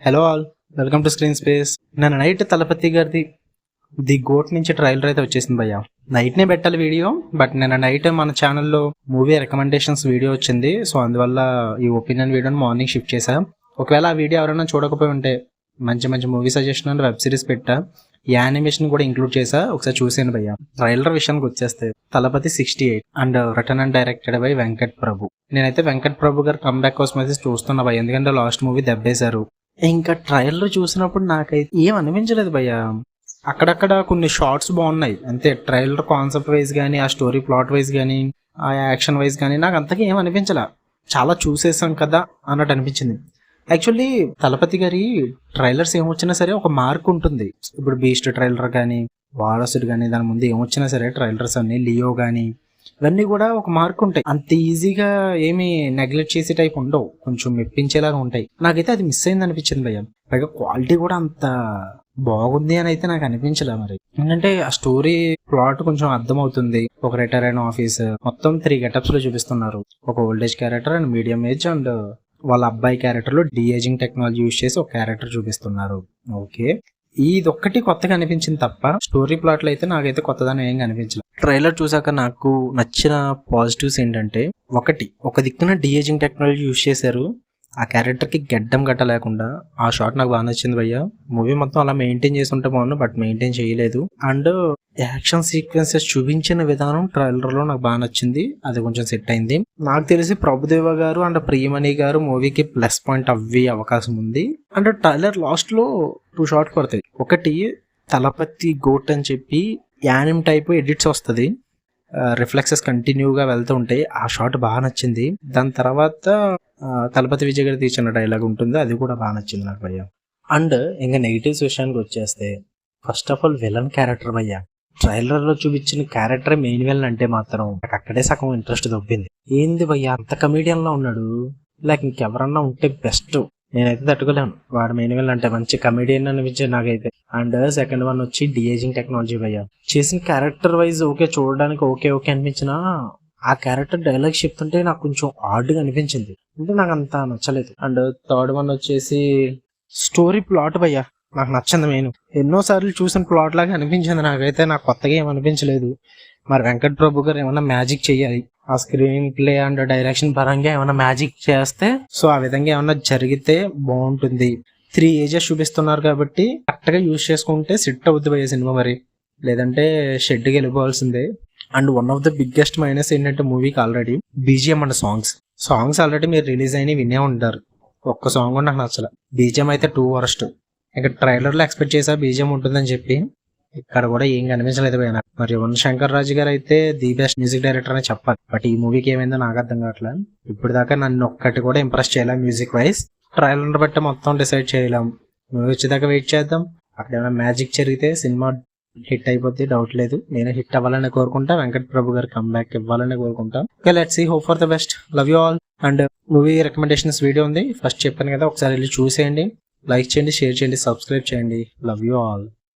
Hello all, welcome to screen space. నిన్న night Thalapathy గారిది the goat నుంచి ట్రైలర్ అయితే వచ్చేసింది భయ్య. నైట్నే పెట్టాలి వీడియో, బట్ నిన్న నైట్ మన ఛానల్లో మూవీ రికమెండేషన్స్ వీడియో వచ్చింది. సో అందువల్ల ఈ ఒపీనియన్ వీడియోని మార్నింగ్ షిఫ్ట్ చేశాం. ఒకవేళ ఆ వీడియో ఎవరైనా చూడకపోయి ఉంటే మంచి మంచి movie suggestion and web series పెట్టా, ఈ యానిమేషన్ కూడా ఇంక్లూడ్ చేసా, ఒకసారి చూసాను భయ్య. ట్రైలర్ విషయానికి వచ్చేస్తే Thalapathy 68 and return and directed by Venkat Prabhu. నేనైతే వెంకట్ ప్రభు గారు కమ్బ్యాక్ కోసం అయితే చూస్తున్నా భయ్య, ఎందుకంటే లాస్ట్ మూవీ దెబ్బేశారు. ఇంకా ట్రైలర్ చూసినప్పుడు నాకైతే ఏం అనిపించలేదు భయ్య. అక్కడక్కడ కొన్ని షార్ట్స్ బాగున్నాయి అంతే. ట్రైలర్ కాన్సెప్ట్ వైజ్ కానీ, ఆ స్టోరీ ప్లాట్ వైజ్ కానీ, ఆ యాక్షన్ వైజ్ కానీ నాకు అంతగా ఏం అనిపించలే. చాలా చూసేసాం కదా అన్నట్టు అనిపించింది. యాక్చువల్లీ తలపతి గారి ట్రైలర్స్ ఏమొచ్చినా సరే ఒక మార్క్ ఉంటుంది. ఇప్పుడు బీస్ట్ ట్రైలర్ కానీ, వారసుడు కానీ, దాని ముందు ఏమొచ్చినా సరే ట్రైలర్స్ అన్ని, లియో కానీ, ఇవన్నీ కూడా ఒక మార్క్ ఉంటాయి. అంత ఈజీగా ఏమి నెగ్లెక్ట్ చేసే టైప్ ఉండవు, కొంచెం మెప్పించేలాగా ఉంటాయి. నాకైతే అది మిస్ అయింది అనిపించింది భయ్య. పైగా క్వాలిటీ కూడా అంత బాగుంది అని అయితే నాకు అనిపించలే. మరి ఏంటంటే ఆ స్టోరీ ప్లాట్ కొంచెం అర్థమవుతుంది. ఒక రిటైర్ అయిన ఆఫీసర్ మొత్తం 3 గెటప్స్ లో చూపిస్తున్నారు. ఒక old age character and medium age and వాళ్ళ అబ్బాయి క్యారెక్టర్ లో డిఏజింగ్ టెక్నాలజీ యూజ్ చేసి ఒక క్యారెక్టర్ చూపిస్తున్నారు. ఓకే, ఇదొక్కటి కొత్తగా అనిపించింది తప్ప స్టోరీ ప్లాట్ లో అయితే నాకైతే కొత్తదాని ఏం కనిపించలేదు. ట్రైలర్ చూసాక నాకు నచ్చిన పాజిటివ్స్ ఏంటంటే, ఒక దిక్కున డిఏజింగ్ టెక్నాలజీ యూజ్ చేశారు. ఆ క్యారెక్టర్ కి గడ్డం గట్ట లేకుండా ఆ షాట్ నాకు బాగా నచ్చింది భయ్య. మూవీ మొత్తం అలా మెయింటైన్ చేసి ఉంటే బాగుంది, బట్ మెయింటైన్ చేయలేదు. అండ్ యాక్షన్ సీక్వెన్సెస్ చూపించిన విధానం ట్రైలర్ లో నాకు బాగా నచ్చింది, అది కొంచెం సెట్ అయింది. నాకు తెలిసి ప్రభుదేవ గారు అండ్ ప్రియమణి గారు మూవీకి ప్లస్ పాయింట్ అవ్వే అవకాశం ఉంది. అండ్ ట్రైలర్ లాస్ట్ లో 2 షాట్ పడతాయి. ఒకటి తలపతి గోట్ అని చెప్పి యానిమ్ టైప్ ఎడిట్స్ వస్తుంది, రిఫ్లెక్సెస్ కంటిన్యూగా వెళ్తూ ఉంటాయి. ఆ షాట్ బాగా నచ్చింది. దాని తర్వాత తలపతి విజయ్ గారు తీసిన డైలాగ్ ఉంటుంది, అది కూడా బాగా నచ్చింది నాకు భయ్య. అండ్ ఇంకా నెగిటివ్స్ విషయానికి వచ్చేస్తే, first of all villain character భయ్య. ట్రైలర్ లో చూపించిన క్యారెక్టర్ మెయిన్ విలన్ అంటే మాత్రం నాకు అక్కడే సగం ఇంట్రెస్ట్ దొబ్బింది. ఏంది భయ్య అంత కమీడియన్ లా ఉన్నాడు, లైక్ ఇంకెవరన్నా ఉంటే బెస్ట్. నేనైతే తట్టుకోలేను, వాడు మెయిన్ విలన్ అంటే మంచి కమీడియన్ అనిపించేది నాకైతే. అండ్ సెకండ్ వన్ వచ్చి డిఏజింగ్ టెక్నాలజీ భయ్య. చేసిన క్యారెక్టర్ వైజ్ ఓకే, చూడడానికి ఓకే అనిపించిన ఆ క్యారెక్టర్ డైలాగ్ చెప్తుంటే నాకు కొంచెం ఆడ్గా అనిపించింది, అంటే నాకు అంత నచ్చలేదు. అండ్ థర్డ్ వన్ వచ్చేసి స్టోరీ ప్లాట్ భయ్య, నాకు నచ్చింది. మెయిన్ ఎన్నోసార్లు చూసిన ప్లాట్ లాగా అనిపించింది నాకైతే, నాకు కొత్తగా ఏం అనిపించలేదు. మరి వెంకట్ ప్రభు గారు ఏమన్నా మ్యాజిక్ చెయ్యాలి, ఆ స్క్రీన్ ప్లే అండ్ డైరెక్షన్ పరంగా ఏమన్నా మ్యాజిక్ చేస్తే, సో ఆ విధంగా ఏమన్నా జరిగితే బాగుంటుంది. 3 ఏజెస్ చూపిస్తున్నారు కాబట్టి కరెక్ట్ గా యూజ్ చేసుకుంటే సిట్ అవుద్ది భయ్య సినిమా. మరి లేదంటే షెడ్కి వెళ్ళిపోవాల్సిందే. And one of the biggest minus ఏంటంటే మూవీకి already BGM and songs already మీరు రిలీజ్ అయిన వినే ఉంటారు. ఒక్క సాంగ్ కూడా నాకు నచ్చలే. బీజిఎం అయితే 2 వరస్ట్. ఇక్కడ ట్రైలర్ లో ఎక్స్పెక్ట్ చేసా బీజిఎం ఉంటుందని చెప్పి, ఇక్కడ కూడా ఏం కనిపించలేదు పోయినా. మరి యువన్ శంకర్ రాజు గారు అయితే ది బెస్ట్ మ్యూజిక్ డైరెక్టర్ అని చెప్పాలి, బట్ ఈ మూవీకి ఏమైందో నాకు అర్థం కావట్లేదు. ఇప్పుడు దాకా నన్ను ఒక్కటి కూడా ఇంప్రెస్ చేయలేం మ్యూజిక్ వైజ్. ట్రైలర్ బట్టి మొత్తం డిసైడ్ చేయలేం. మూవీ వచ్చేదాకా వెయిట్ చేద్దాం. అక్కడ ఏమైనా మ్యాజిక్ జరిగితే సినిమా హిట్ అయిపోద్ది, డౌట్ లేదు. నేను హిట్ అవ్వాలని కోరుకుంటా, వెంకట్ ప్రభు గారు కమ్బ్యాక్ ఇవ్వాలని కోరుకుంటా. Okay, let's see, hope for the best. Love you all. And movie recommendations video ఉంది, ఫస్ట్ చెప్పాను కదా, ఒకసారి వెళ్ళి చూసేయండి, లైక్ చేయండి, షేర్ చేయండి, సబ్స్క్రైబ్ చేయండి. Love you all.